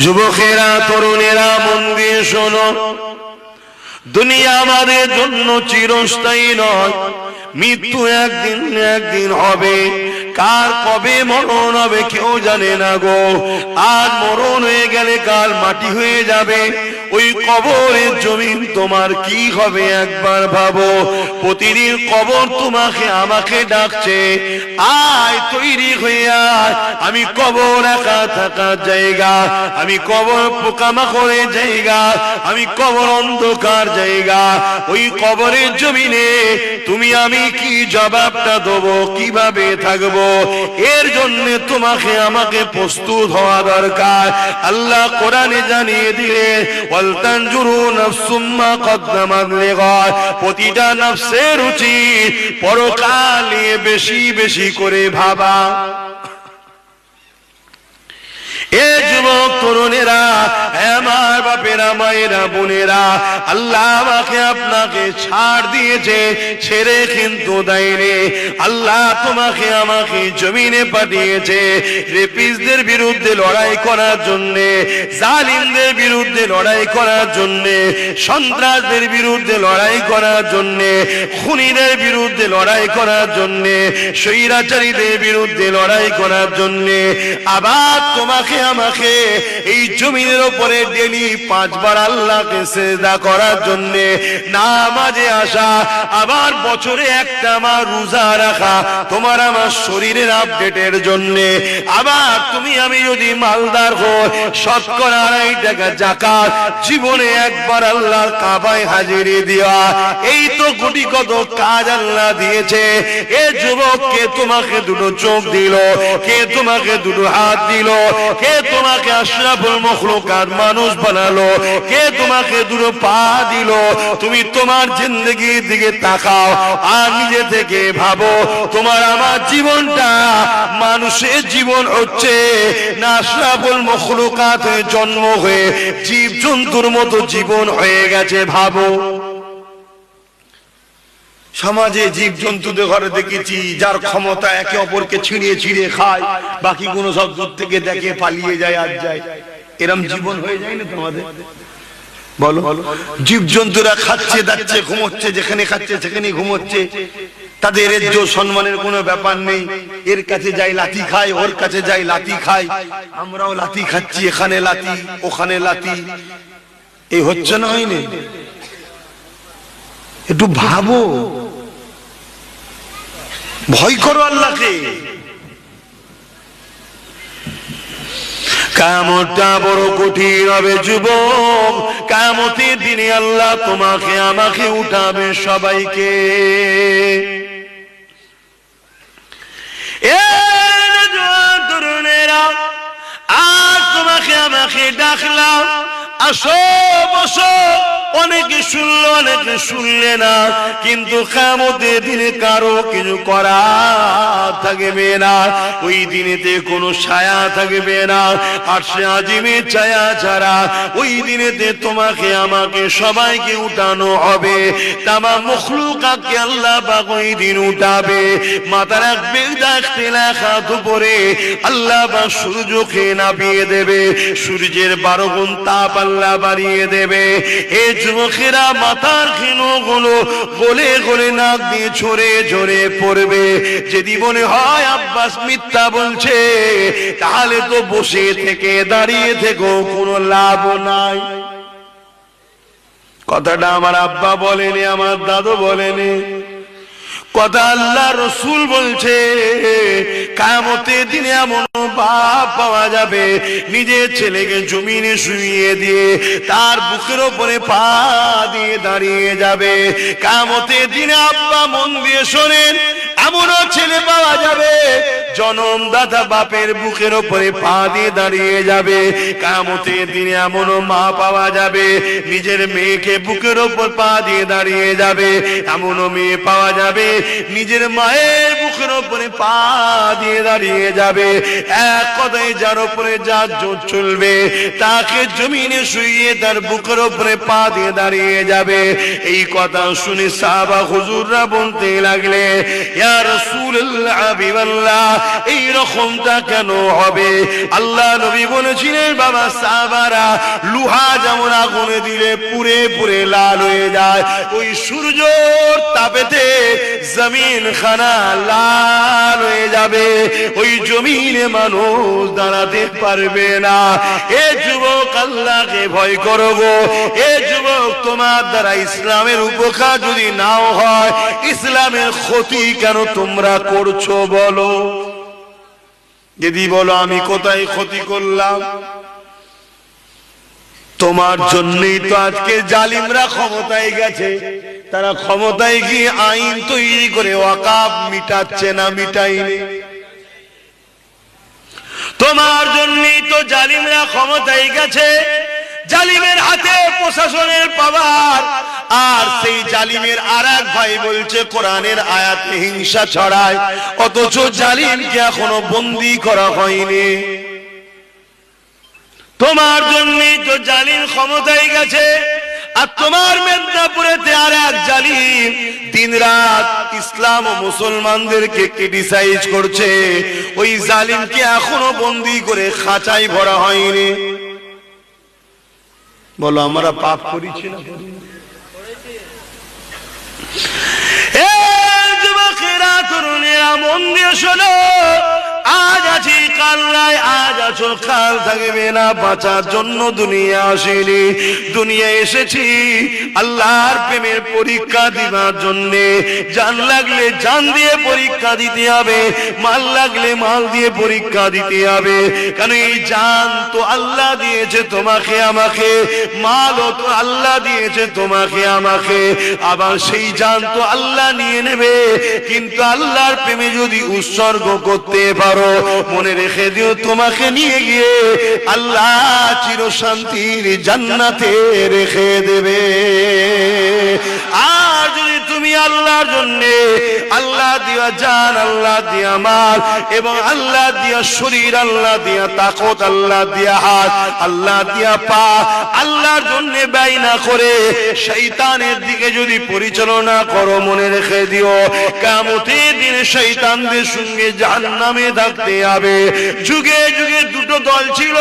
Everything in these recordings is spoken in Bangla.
যুবকেরা, তরুণেরা, মন দিয়ে শোনো, দুনিয়া আমাদের জন্য চিরস্থায়ী নয়। মৃত্যু একদিন একদিন হবে। কার কবে মরণ হবে কেউ জানে না গো। আর মরণ হয়ে গেলে কাল মাটি হয়ে যাবে। ওই কবরের জমিন তোমার কি হবে একবার ভাবো। প্রতিদিন কবর তোমাকে আমাকে ডাকছে, আয় তৈরি হয়ে আয়। আমি কবর একা থাকার জায়গা, আমি কবর পোকামাকড়ের জায়গা, আমি কবর অন্ধকার জায়গা। ওই কবরের জমিনে তুমি আমি কি জবাবটা দেবো, কিভাবে থাকবো? এর জন্য তোমাকে আমাকে প্রস্তুত হওয়া দরকার। আল্লাহ কোরআনে জানিয়ে দিলেন, ওয়াল তানজুরু নাফসুম মা কদ্দামাত লিগাদ। প্রতিটা নফসের উচিত পরকাল নিয়ে বেশি বেশি করে ভাবা। এ যুবক তরুণেরা, আমার বাপেরা, মায়েরা, বোনেরা, আল্লাহ আমাকে আপনাকে ছাড় দিয়েছে, ছেড়ে কিন্তু দেয়নি। আল্লাহ তোমাকে আমাকে জমিনে পাঠিয়েছে রেপিস্টদের বিরুদ্ধে লড়াই করার জন্য, জালিমদের বিরুদ্ধে লড়াই করার জন্য, সন্ত্রাসদের বিরুদ্ধে লড়াই করার জন্য, খুনিদের বিরুদ্ধে লড়াই করার জন্য, স্বৈরাচারীদের বিরুদ্ধে লড়াই করার জন্য। আবার তোমাকে আমাকে এই জমিনের উপরে ডেলি 5 বার আল্লাহকে সিজদা করার জন্য, নামাজে আসা, আবার বছরে একটা আমার রোজা রাখা, তোমার আমার শরীরের আপডেটের জন্য। আবার তুমি আমি যদি মালদার হই, শতকরা 2.5 টাকা যাকাত জীবনে একবার আল্লাহর কাবায় হাজিরি দেওয়া। এই তো কোটি কত কাজ আল্লাহ দিয়েছে। এ যুবক, কে তোমাকে দুটো চোখ দিল? কে তোমাকে দুটো হাত দিল? কে তোমাকে আশরাফুল মখলুকাত মানুষ বানালো? কে তোমাকে দুটো পা দিল? তুমি তোমার জিন্দেগির দিকে তাকাও আর নিজে থেকে ভাবো, তোমার আমার জীবনটা মানুষের জীবন হচ্ছে না আশরাফুল মখলুকাত হয়ে জন্ম হয়ে জীব জন্তুর মতো জীবন হয়ে গেছে? ভাবো। সমাজে জীব জন্তুদের ঘরে দেখেছি যার ক্ষমতা একে অপরকে ছিঁড়িয়ে ছিঁড়িয়ে খায়, বাকি কোন সব দূর থেকে দেখে পালিয়ে যায় আর যায়। এরম জীবন হয়ে যায় না তোমাদের? বলো, জীব জন্তুরা খাচ্ছে দাচ্ছে ঘুমোচ্ছে, যেখানে খাচ্ছে সেখানে ঘুমোচ্ছে, তাদের ইজ্জত সম্মানের কোনো ব্যাপার নেই। এর কাছে যাই লাঠি খায়, ওর কাছে যাই লাঠি খায়। আমরাও লাঠি খাচ্ছি, এখানে লাঠি ওখানে লাঠি। এই হচ্ছে না, হয়নি? একটু ভাবো, ভয় করো আল্লাহকে। কিয়ামতটা বড় কঠিন হবে যুবক। কিয়ামতের দিনে আল্লাহ তোমাকে আমাকে উঠাবে সবাইকে। তরুণেরা, আর তোমাকে আমাকে ডাকলাম, আসো বসো। অনেকে শুনলো, অনেকে শুনলে না, কিন্তু কিয়ামতের দিনে কারো কিছু করা থাকবে না। ওই দিনেতে কোনো ছায়া থাকবে না, আরশে আজিমের ছায়া ছাড়া। ওই দিনেতে তোমাকে আমাকে সবাইকে উঠানো হবে। তামাম মখলুকাতকে আল্লাহ পাক ওই দিন উঠাবে। মাথা রাখবে, দেখতে লেখা দুপুরে আল্লাহ পাক সূর্যকে নামিয়ে দেবে, সূর্যের 12 গুণ তাপ আল্লাহ বাড়িয়ে দেবে। এ যুবকেরা, মাথার ক্ষীণগুলো গলে গলে নাক দিয়ে ঝরে ঝরে পড়বে। যদি মনে হয় আব্বাস মিথ্যা বলছে, তাহলে তো বসে থেকে দাঁড়িয়ে থেকেও কোনো লাভ নাই। কথাটা আমার আব্বা বলেনি, আমার দাদু বলেনি, কথা আল্লাহ রসুল বলছে। কিয়ামতের দিনে এমন বাপ পাওয়া যাবে, নিজের ছেলেকে জমিনে শুইয়ে দিয়ে তার বুকের উপরে পা দিয়ে দাঁড়িয়ে যাবে। কিয়ামতের দিনে আব্বা মন দিয়ে শোনেন, এমনও ছেলে পাওয়া যাবে জনমদাতা বাপের বুকের উপরে পা দিয়ে দাঁড়িয়ে যাবে। কিয়ামতের দিনে এমনও মা পাওয়া যাবে নিজের মেয়েকে বুকের উপর পা দিয়ে দাঁড়িয়ে যাবে। এমনও মেয়ে পাওয়া যাবে নিজের মায়ের বুকের উপরে পা দিয়ে দাঁড়িয়ে যাবে। এক কথায় যার উপরে যার জোর চলবে তাকে জমিনে শুইয়ে তার বুকের উপরে পা দিয়ে দাঁড়িয়ে যাবে। এই কথা শুনে সাহাবা হুজুররা বলতে লাগলে, ইয়া রাসূলুল্লাহ, হাবিবাল্লাহ, এই রকমটা কেন হবে? আল্লাহ নবী বলেছিলেন বাবা সাহাবারা, লোহা যেমন আগুনে দিলে পুড়ে পুড়ে লাল হয়ে যায়, ওই সূর্যর তাপেতে জমিন খানা লাল হয়ে যাবে, ওই জমিনে মানুষ দাঁড়াতে পারবে না। এ যুবক, আল্লাহকে ভয় করো গো। এ যুবক, তোমার দ্বারা ইসলামের উপকার যদি নাও হয়, ইসলামের ক্ষতি কেন তোমরা করছো বলো? যদি বলো আমি কোথায় ক্ষতি করলাম? তোমার জন্যই তো আজকে জালিমরা ক্ষমতায় গেছে। তারা ক্ষমতায় গিয়ে আইন তৈরি করে ওয়াকাফ মিটাচ্ছে না, মিটাইনি। তোমার জন্যই তো জালিমরা ক্ষমতায় গেছে। জালিমের হাতে প্রশাসনের পাওয়ার, আর সেই জালিমের আরেক ভাই বলছে কোরআনের আয়াতে হিংসা ছড়ায়, অথচ জালিমকে এখনো বন্দী করা হয়নি। তোমার জন্যই তো জালিম ক্ষমতায় গেছে। আর তোমার মেদিনীপুরেতে আর এক জালিম দিনরাত ইসলাম ও মুসলমানদেরকে ক্রিটিসাইজ করছে, ওই জালিমকে এখনো বন্দী করে খাঁচায় ভরা হয়নি। বলো আমরা পাপ করেছি না? যুবকেরা, তরুণেরা, মন দিয়ে শোনো। আজ আছি কাল নাই, আজ আছো কাল থাকবে না। বাঁচার জন্য দুনিয়া আসেনি, দুনিয়া এসেছি আল্লাহর প্রেমের পরীক্ষা দিবার জন্য। জান লাগলে জান দিয়ে পরীক্ষা দিতে হবে, মাল লাগলে মাল দিয়ে পরীক্ষা দিতে হবে। কারণ এই জান তো আল্লাহ দিয়েছে তোমাকে আমাকে, মালও তো আল্লাহ দিয়েছে তোমাকে আমাকে। আবার সেই জান তো আল্লাহ নিয়ে নেবে, কিন্তু আল্লাহর প্রেমে যদি উৎসর্গ করতে পারো, মনে রেখে দিও তোমাকে নিয়ে গিয়ে আল্লাহ চিরশান্তির জান্নাতে রেখে দেবে। আর যদি তুমি আল্লাহর জন্য, আল্লাহ দিয়া জান, আল্লাহ দিয়া মাল এবং আল্লাহ দিয়া শরীর, আল্লাহ দিয়া তাকত, আল্লাহ দিয়া হাত, আল্লাহ দিয়া পা আল্লাহর জন্য ব্যয় না করে শয়তানের দিকে যদি পরিচালনা করো, মনে রেখে দিও কিয়ামতের দিনে শয়তানদের সঙ্গে জাহান্নামে থাকতে হবে। যুগে যুগে দুটো দল ছিল,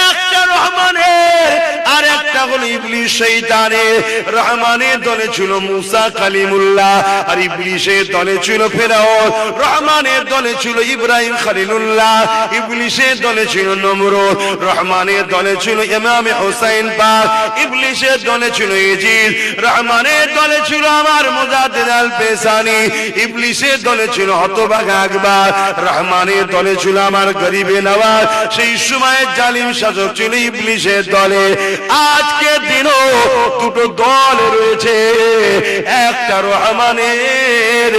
একটা রহমানের আর একটা হলো ইবলিস শয়তানের। রহমানের দলে ছিল মুসা কালিমুল্লাহ, আর ইবলিসের দলে ছিল ফেরাউন। রহমানের দলে ছিল ইব্রাহিম খলিলুল্লাহ, ইবলিসের দলে ছিল নমরুদ। রহমানের দলে ছিল ইমাম হুসাইন পাক, ইবলিসের দলে ছিল ইয়াজিদ। রহমানের দলে ছিল আমার মুজাদ্দিদ আল পেসানি, ইবলিসের দলে ছিল হতভাগা আকবর। রহমানের দলে ছিল আমার গরিবে নওয়াজ। সেই সময় জালিম শাসক ছিল ইবলিসের দলে। আজকে দিনও দুটো দল রয়েছে, একটা রহমানের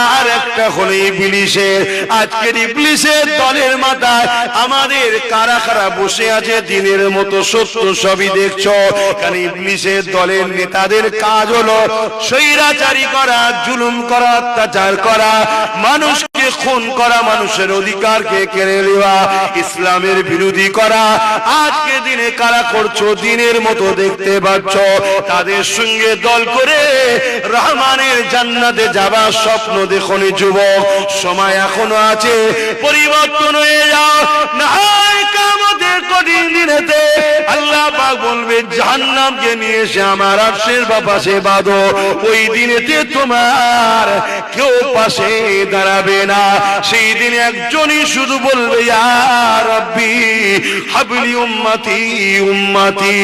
আর একটা হলো ইবলিসের। আজকের ইবলিসের দলের মাথায় আমাদের কারা কারা বসে আছে দিনের মতো সত্য সবই দেখছো। কারণ ইবলিসের দলের নেতাদের কাজ হলো স্বৈরাচারী করা, জুলুম করা, অত্যাচার করা, মানুষকে খুন করা, মানুষের অধিকারকে কেড়ে নেওয়া, ইসলামের বিরোধী করা। আজকে দিনে কারা করছো দিনের মতো দেখতে পাচ্ছ। তাদের সঙ্গে দল করে রহমানের জান্নাতে যাবার স্বপ্ন দেখনি যুবক, সময় এখনো আছে, পরিবর্তন হয়ে যাও। না হয় কিয়ামতের কঠিন দিনেতে আল্লাহ পাক বলবে জাহান্নামকে নিয়ে এসে আমার আরশের পাশে বাঁধো। ওই দিনেতে তোমার কেউ পাশে দাঁড়াবে না। সেই দিনে একজনই শুধু বলবে ইয়া রাব্বি হাবলি উম্মতি উম্মতি।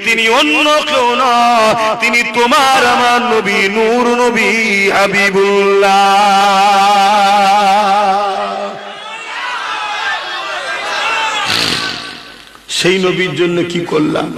তিনি অন্য কেউ না, তিনি তোমার আমার নবী, নূর নবী হাবিবুল্লাহ। সেই নবীর জন্য কি করলাম?